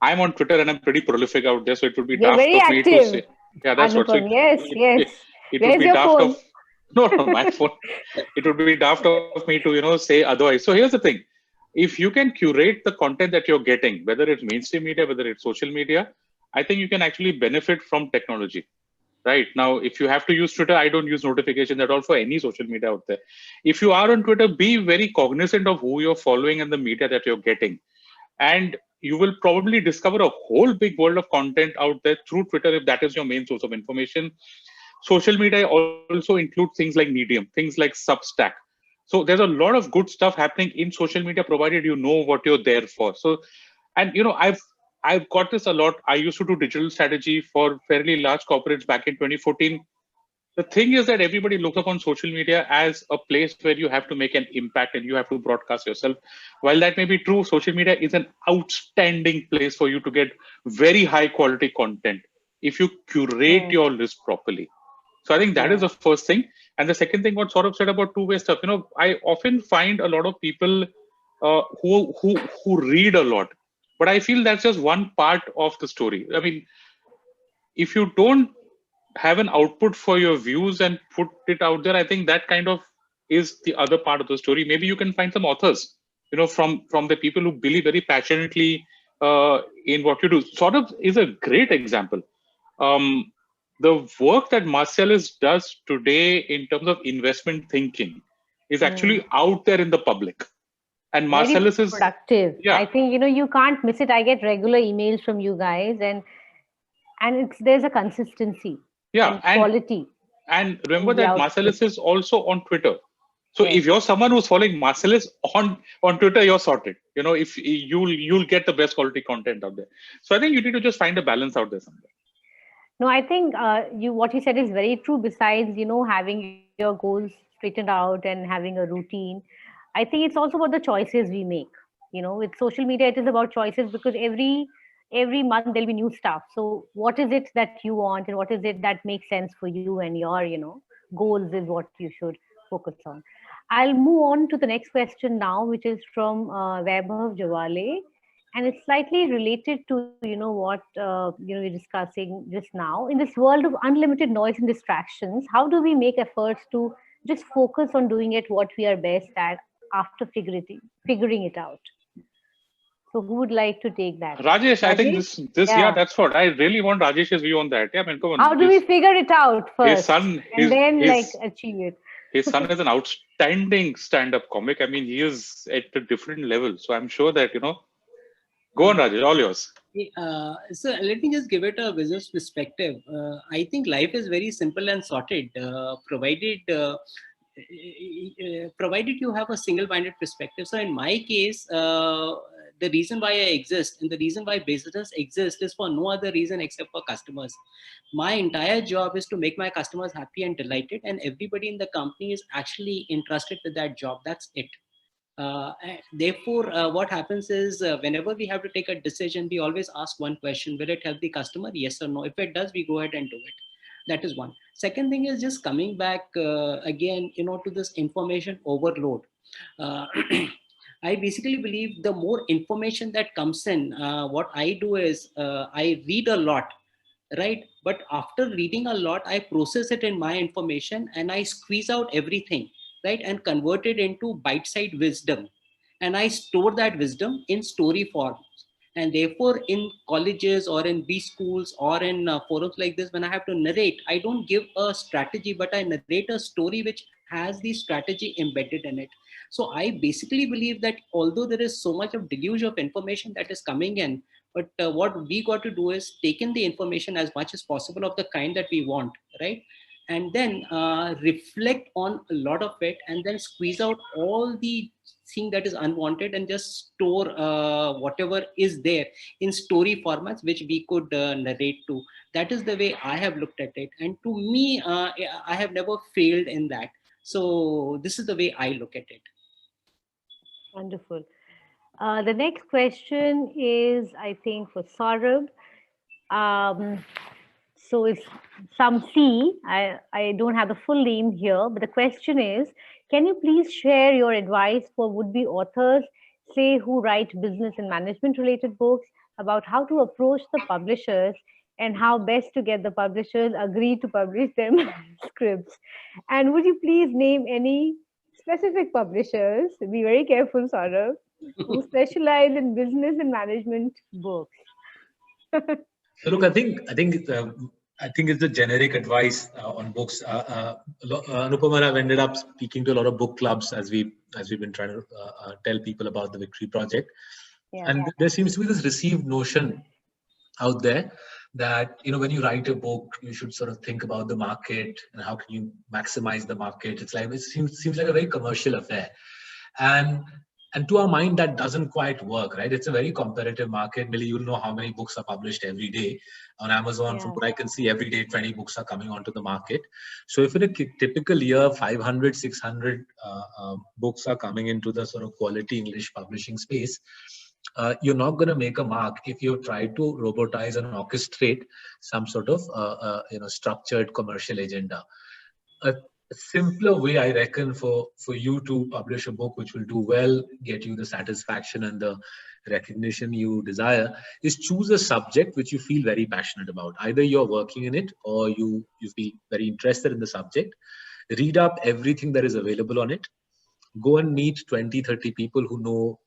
I'm on Twitter and I'm pretty prolific out there. So it would be daft of me to say. Yeah, that's what. So yes. It would be daft of no, my phone. It would be daft of me to say otherwise. So here's the thing: if you can curate the content that you're getting, whether it's mainstream media, whether it's social media, I think you can actually benefit from technology. Right now, if you have to use Twitter, I don't use notifications at all for any social media out there. If you are on Twitter, be very cognizant of who you're following and the media that you're getting, and you will probably discover a whole big world of content out there through Twitter if that is your main source of information. Social media also includes things like Medium, things like Substack. So there's a lot of good stuff happening in social media, provided you know what you're there for. So, and I've got this a lot. I used to do digital strategy for fairly large corporates back in 2014. The thing is that everybody looks upon social media as a place where you have to make an impact and you have to broadcast yourself. While that may be true, social media is an outstanding place for you to get very high quality content if you curate your list properly. So I think that is the first thing. And the second thing, what Saurabh said about two-way stuff, I often find a lot of people who read a lot, but I feel that's just one part of the story. I mean, if you don't have an output for your views and put it out there, I think that kind of is the other part of the story. Maybe you can find some authors, from the people who believe very passionately in what you do. Saurabh is a great example. The work that Marcellus does today in terms of investment thinking is actually out there in the public. And Marcellus is productive. I think, you can't miss it. I get regular emails from you guys and there's a consistency. And quality. And remember that Marcellus is also on Twitter. So if you're someone who's following Marcellus on Twitter, you're sorted. If you'll get the best quality content out there. So I think you need to just find a balance out there somewhere. No, I think what you said is very true. Besides, having your goals straightened out and having a routine, I think it's also about the choices we make. With social media, it is about choices because every month there'll be new stuff. So what is it that you want and what is it that makes sense for you and your, goals is what you should focus on. I'll move on to the next question now, which is from Vaibhav Jawale. And it's slightly related to, what, you're discussing just now. In this world of unlimited noise and distractions, how do we make efforts to just focus on doing it what we are best at after figuring it out? So who would like to take that? Rajesh? I think this that's what I really want Rajesh's view on that. Yeah, come on. How do we figure it out first? His son, achieve it. His son is an outstanding stand-up comic. I mean, he is at a different level. So I'm sure that, go on, Rajesh, all yours. So let me just give it a business perspective. I think life is very simple and sorted, provided you have a single-minded perspective. So in my case, the reason why I exist and the reason why business exists is for no other reason except for customers. My entire job is to make my customers happy and delighted, and everybody in the company is actually entrusted with that job. That's it. Therefore, what happens is whenever we have to take a decision, we always ask one question: will it help the customer? Yes or no. If it does, we go ahead and do it. That is one. Second thing is just coming back again, to this information overload. Uh, I basically believe the more information that comes in, what I do is I read a lot, right? But after reading a lot, I process it in my information and I squeeze out everything, right? And convert it into bite-sized wisdom. And I store that wisdom in story form. And therefore, in colleges or in B schools or in forums like this, when I have to narrate, I don't give a strategy, but I narrate a story which has the strategy embedded in it. So I basically believe that although there is so much of deluge of information that is coming in, but what we got to do is take in the information as much as possible of the kind that we want, right? And then reflect on a lot of it, and then squeeze out all the thing that is unwanted and just store whatever is there in story formats which we could narrate to. That is the way I have looked at it, and to me, I have never failed in that. So this is the way I look at it. Wonderful. The next question is, I think, for Saurabh. So it's some C. I don't have the full name here, but the question is, can you please share your advice for would-be authors, say, who write business and management related books, about how to approach the publishers and how best to get the publishers agree to publish their scripts? And would you please name any specific publishers? Be very careful, Saurabh, who specialize in business and management books. So look, I think it's the generic advice on books. Anupam and I've ended up speaking to a lot of book clubs as we've been trying to tell people about the Victory Project, and there seems to be this received notion out there that when you write a book, you should sort of think about the market and how can you maximize the market. It's like it seems like a very commercial affair, and to our mind, that doesn't quite work, right? It's a very competitive market. Milee, you'll know how many books are published every day on Amazon. From what I can see, every day 20 books are coming onto the market. So if in a typical year, 500, 600 books are coming into the sort of quality English publishing space, you're not going to make a mark if you try to robotize and orchestrate some sort of structured commercial agenda. A simpler way, I reckon, for you to publish a book which will do well, get you the satisfaction and the recognition you desire, is choose a subject which you feel very passionate about. Either you're working in it or you feel very interested in the subject. Read up everything that is available on it. Go and meet 20, 30 people who know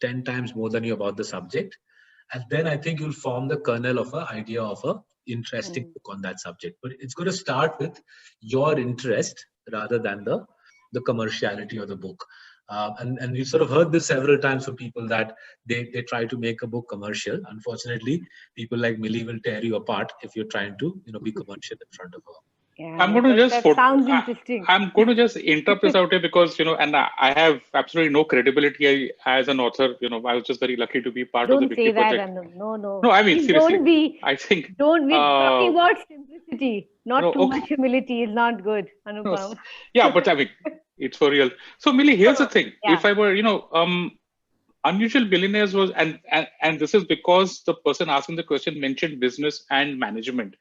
10 times more than you about the subject. And then I think you'll form the kernel of an idea of a interesting book on that subject. But it's going to start with your interest rather than the commerciality of the book. And we've sort of heard this several times from people that they try to make a book commercial. Unfortunately, people like Milee will tear you apart if you're trying to be commercial in front of her. Yeah, I'm going to just sounds interesting. I'm going to just interrupt this out here because and I have absolutely no credibility as an author. I was just very lucky to be part of the Victory Project. No. No, I mean Please seriously. I think don't be talking about simplicity. Not too much humility is not good, Anupam. No, yeah, but I mean it's for real. So Milee, here's the thing. Yeah. If I were Unusual Billionaires was and this is because the person asking the question mentioned business and management.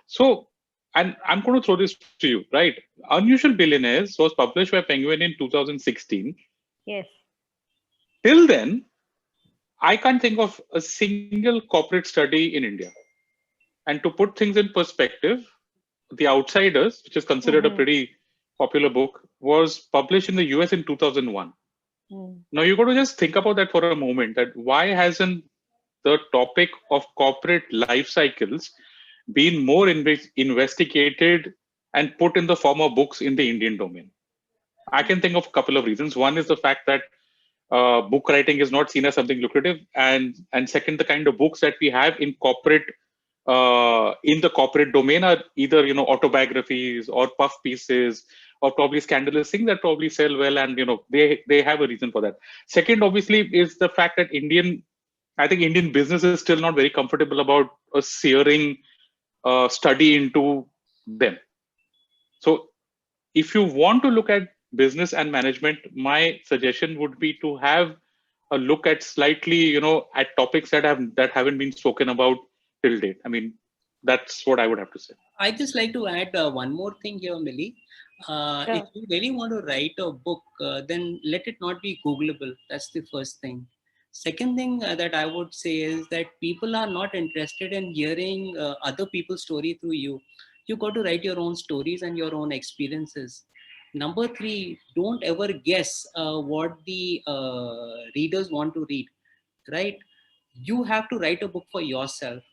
So. And I'm going to throw this to you, right? Unusual Billionaires was published by Penguin in 2016. Yes. Till then, I can't think of a single corporate study in India. And to put things in perspective, The Outsiders, which is considered a pretty popular book, was published in the US in 2001. Now, you've got to just think about that for a moment, that why hasn't the topic of corporate life cycles been more investigated and put in the form of books in the Indian domain? I can think of a couple of reasons. One is the fact that book writing is not seen as something lucrative, and second, the kind of books that we have in corporate in the corporate domain are either autobiographies or puff pieces or probably scandalous things that probably sell well, and they have a reason for that. Second, obviously, is the fact that I think Indian business is still not very comfortable about a searing study into them. So if you want to look at business and management, my suggestion would be to have a look at slightly, at topics that haven't been spoken about till date. I mean, that's what I would have to say. I just like to add one more thing here, Millie. Sure. If you really want to write a book, then let it not be Googleable. That's the first thing. Second thing that I would say is that people are not interested in hearing other people's story through you. You got to write your own stories and your own experiences. Number three, don't ever guess what the readers want to read, right? You have to write a book for yourself,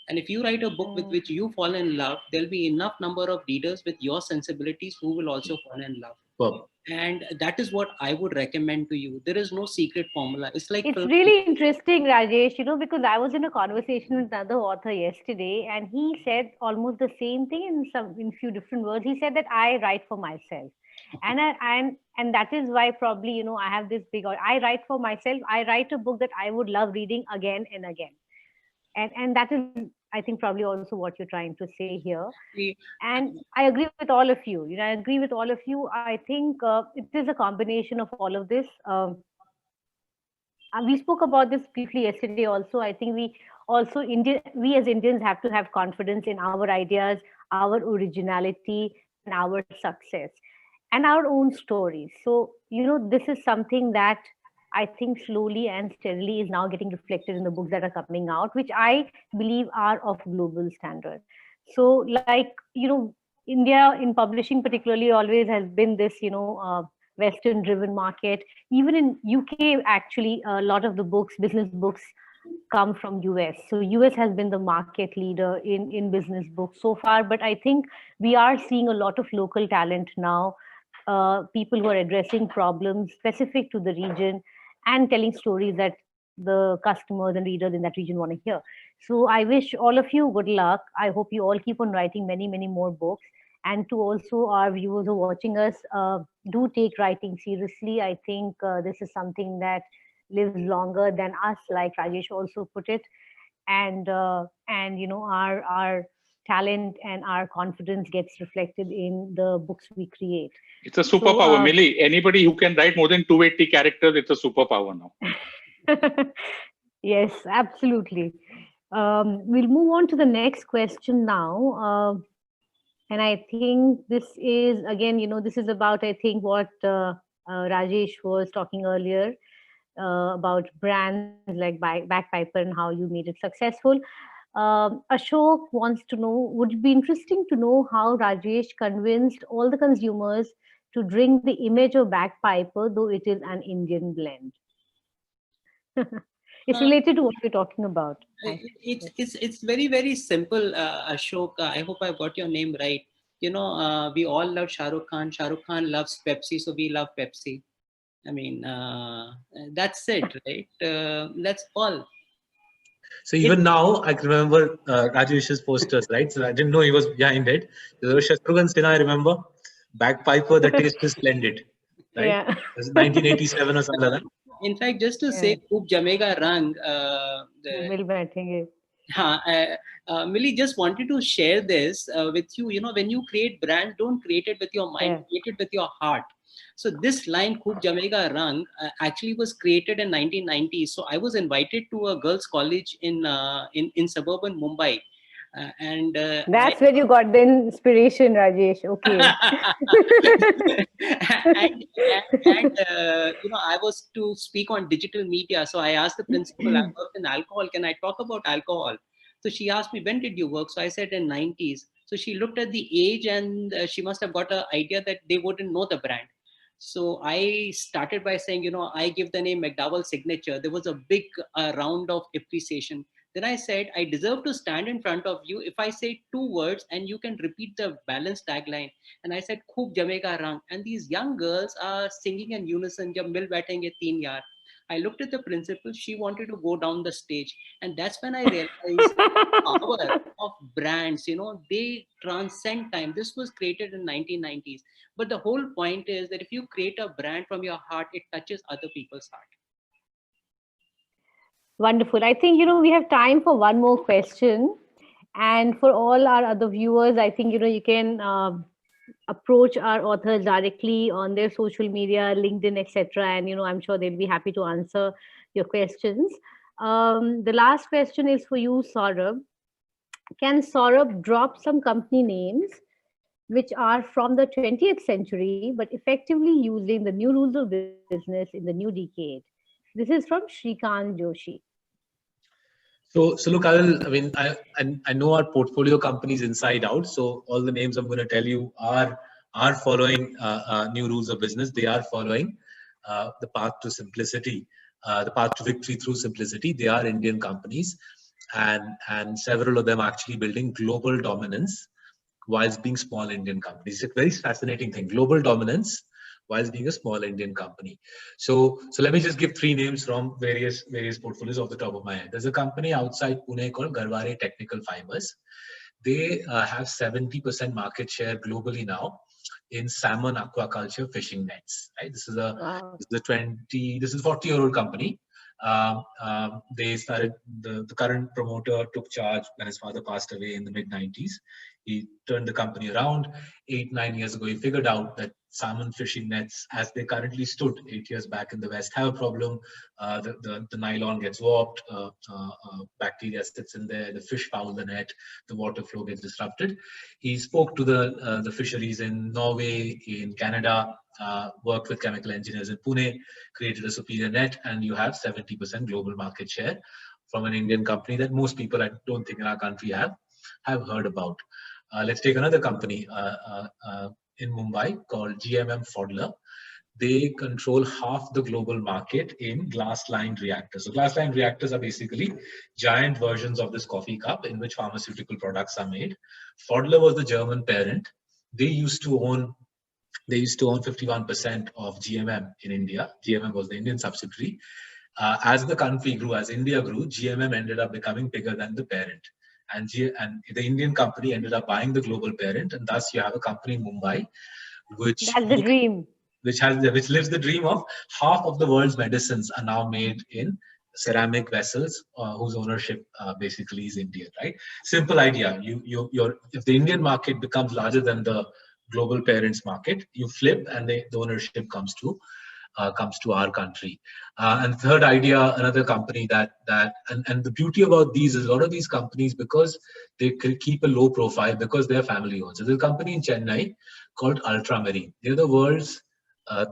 and if you write a book with which you fall in love, there'll be enough number of readers with your sensibilities who will also fall in love. Well, And that is what I would recommend to you. There is no secret formula. It's like It's really interesting, Rajesh, because I was in a conversation with another author yesterday, and he said almost the same thing in few different words. He said that I write for myself. And that is why probably, I have this big, I write for myself. I write a book that I would love reading again and again. And that is, I think, probably also what you're trying to say here. And I agree with all of you. I agree with all of you. I think it is a combination of all of this. We spoke about this briefly yesterday also. I think we as Indians have to have confidence in our ideas, our originality, and our success, and our own stories. So, this is something that I think slowly and steadily is now getting reflected in the books that are coming out, which I believe are of global standard. So, like, India in publishing particularly always has been this, Western driven market. Even in UK, actually, a lot of the business books come from US. So US has been the market leader in business books so far. But I think we are seeing a lot of local talent now, people who are addressing problems specific to the region and telling stories that the customers and readers in that region want to hear. So I wish all of you good luck. I hope you all keep on writing many, many more books. And to also our viewers who are watching us, do take writing seriously. I think this is something that lives longer than us, like Rajesh also put it. And our talent and our confidence gets reflected in the books we create. It's a superpower, Millie. Anybody who can write more than 280 characters, it's a superpower now. Yes, absolutely. We'll move on to the next question now. And I think this is, again, this is about, I think, what Rajesh was talking earlier about brands like Bagpiper and how you made it successful. Ashok wants to know, would it be interesting to know how Rajesh convinced all the consumers to drink the image of Bagpiper, though it is an Indian blend? It's related to what we're talking about. It's very, very simple, Ashok. I hope I got your name right. We all love Shah Rukh Khan. Shah Rukh Khan loves Pepsi, so we love Pepsi. I mean, that's it, right? That's all. So even now, I can remember Rajesh's posters, right? So I didn't know he was behind it. There was Shatrughan Sinha, I remember. Bagpiper, the taste is splendid, right? Yeah. It was 1987 or something like that. In fact, just to say, Khoob Jamega Rang. Millie, just wanted to share this with you. When you create brand, don't create it with your mind, create it with your heart. So this line, Khoob Jamega Rang, actually was created in 1990s. So I was invited to a girls' college in suburban Mumbai. That's where you got the inspiration, Rajesh. Okay. I was to speak on digital media. So I asked the principal, I worked in alcohol. Can I talk about alcohol? So she asked me, when did you work? So I said in 90s. So she looked at the age and she must have got an idea that they wouldn't know the brand. So I started by saying, I give the name McDowell Signature. There was a big round of appreciation. Then I said, I deserve to stand in front of you if I say 2 words and you can repeat the balanced tagline. And I said, Khoob Jamega Rang. And these young girls are singing in unison, Jab mil baithenge 3 yaar. I looked at the principal, she wanted to go down the stage. And that's when I realized the power of brands, they transcend time. This was created in 1990s. But the whole point is that if you create a brand from your heart, it touches other people's heart. Wonderful. I think, we have time for one more question. And for all our other viewers, I think, you can approach our authors directly on their social media, LinkedIn, etc. And, I'm sure they'll be happy to answer your questions. The last question is for you, Saurabh. can Saurabh drop some company names which are from the 20th century, but effectively using the new rules of business in the new decade? This is from Shrikant Joshi. So look, I know our portfolio companies inside out. So all the names I'm going to tell you are following new rules of business. They are following the path to simplicity, the path to victory through simplicity. They are Indian companies, and several of them actually building global dominance whilst being small Indian companies. It's a very fascinating thing. Global dominance whilst being a small Indian company. So let me just give three names from various portfolios off the top of my head. There's a company outside Pune called Garware Technical Fibers. They have 70% market share globally now in salmon aquaculture fishing nets. Right, this is a 40-year-old company. They started, the current promoter took charge when his father passed away in the mid-90s. He turned the company around. 8-9 years ago, he figured out that salmon fishing nets, as they currently stood 8 years back in the West, have a problem. The nylon gets warped, bacteria sits in there, the fish foul the net, the water flow gets disrupted. He spoke to the fisheries in Norway, in Canada, worked with chemical engineers in Pune, created a superior net, and you have 70% global market share from an Indian company that most people, I don't think, in our country have heard about. Let's take another company in Mumbai called GMM Pfaudler. They control half the global market in glass-lined reactors. So glass-lined reactors are basically giant versions of this coffee cup in which pharmaceutical products are made. Pfaudler was the German parent. They used to own 51% of GMM in India. GMM was the Indian subsidiary. As the country grew, as India grew, GMM ended up becoming bigger than the parent. And the Indian company ended up buying the global parent, and thus you have a company in Mumbai, which That's the dream. Which lives the dream of half of the world's medicines are now made in ceramic vessels, whose ownership basically is Indian. Right? Simple idea. If the Indian market becomes larger than the global parent's market, you flip, and the ownership comes to our country. And third idea, another company and the beauty about these is a lot of these companies, because they keep a low profile because they're family owned. So there's a company in Chennai called Ultramarine. They're the world's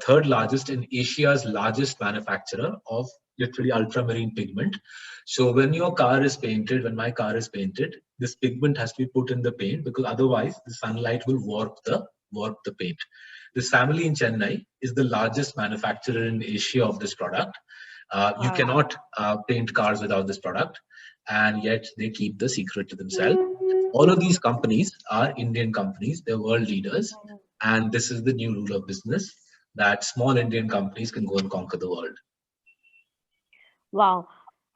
third largest and Asia's largest manufacturer of literally ultramarine pigment. So when your car is painted, when my car is painted, this pigment has to be put in the paint, because otherwise the sunlight will warp the paint. This family in Chennai is the largest manufacturer in Asia of this product. You cannot paint cars without this product, and yet they keep the secret to themselves. All of these companies are Indian companies. They're world leaders. And this is the new rule of business, that small Indian companies can go and conquer the world. Wow.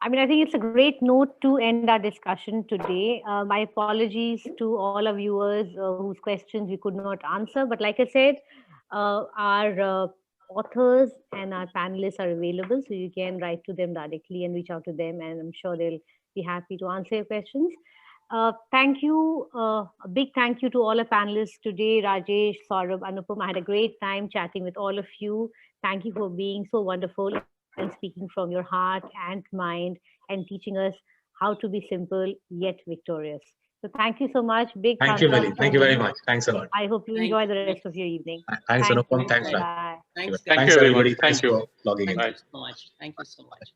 I mean, I think it's a great note to end our discussion today. My apologies to all our viewers whose questions we could not answer. But like I said, our authors and our panelists are available, so you can write to them directly and reach out to them, and I'm sure they'll be happy to answer your questions. Thank you. A big thank you to all our panelists today, Rajesh, Saurabh, Anupam. I had a great time chatting with all of you. Thank you for being so wonderful and speaking from your heart and mind and teaching us how to be simple yet victorious. So thank you so much. Big Thank you, Milee. Thank you very much. Thanks a lot. I hope you enjoy the rest of your evening. Thanks, Anupam. Thanks, Bye. Thanks, Thank you, everybody. Thanks for logging in. Thank you so much. Thank you so much.